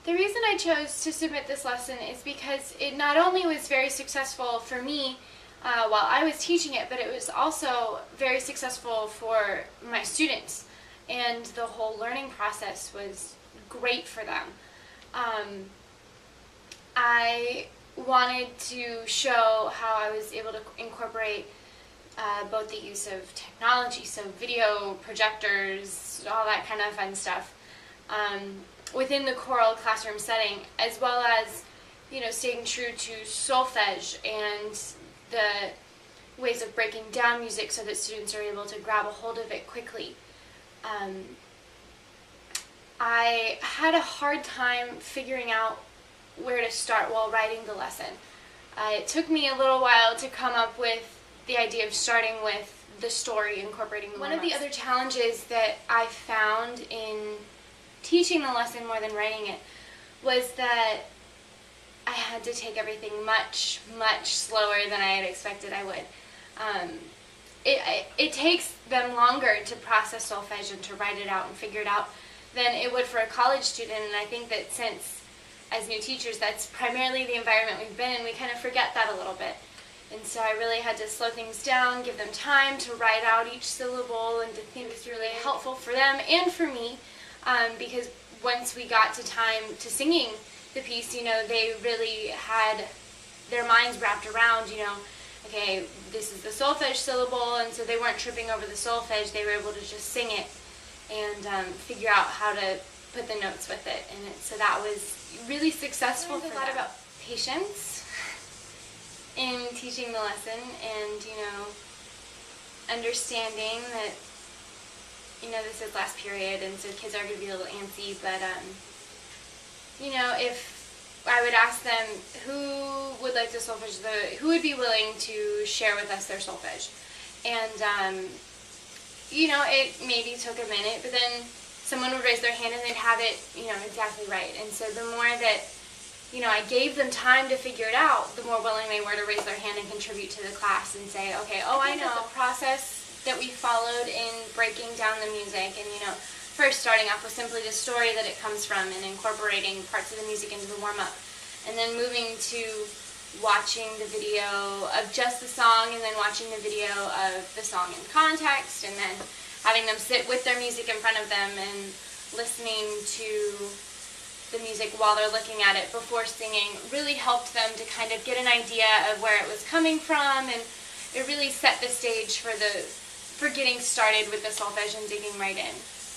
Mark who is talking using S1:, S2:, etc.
S1: The reason I chose to submit this lesson is because it not only was very successful for me while I was teaching it, but it was also very successful for my students, and the whole learning process was great for them. I wanted to show how I was able to incorporate both the use of technology, so video, projectors, all that kind of fun stuff, within the choral classroom setting, as well as, staying true to solfege and the ways of breaking down music so that students are able to grab a hold of it quickly. I had a hard time figuring out where to start while writing the lesson. It took me a little while to come up with the idea of starting with the story, incorporating the One of the other challenges that I found in teaching the lesson more than writing it was that I had to take everything much, much slower than I had expected I would. It takes them longer to process solfege and to write it out and figure it out than it would for a college student, and I think that since, as new teachers, that's primarily the environment we've been in, we kind of forget that a little bit. And so I really had to slow things down, give them time to write out each syllable, and to think it's really helpful for them and for me, because once we got to time to singing the piece, they really had their minds wrapped around, okay, this is the solfege syllable, and so they weren't tripping over the solfege, they were able to just sing it and figure out how to put the notes with it. And so that was really successful for them. I learned a lot about patience in teaching the lesson, and understanding that this is last period, and so kids are going to be a little antsy, but if I would ask them who would like to solfege, who would be willing to share with us their solfege, and it maybe took a minute, but then someone would raise their hand and they'd have it exactly right. And so the more that I gave them time to figure it out, the more willing they were to raise their hand and contribute to the class and say, okay, I know the process that we followed in breaking down the music, and first starting off with simply the story that it comes from and incorporating parts of the music into the warm-up, and then moving to watching the video of just the song, and then watching the video of the song in context, and then having them sit with their music in front of them and listening to the music while they're looking at it before singing really helped them to kind of get an idea of where it was coming from, and it really set the stage for getting started with the solfege and digging right in.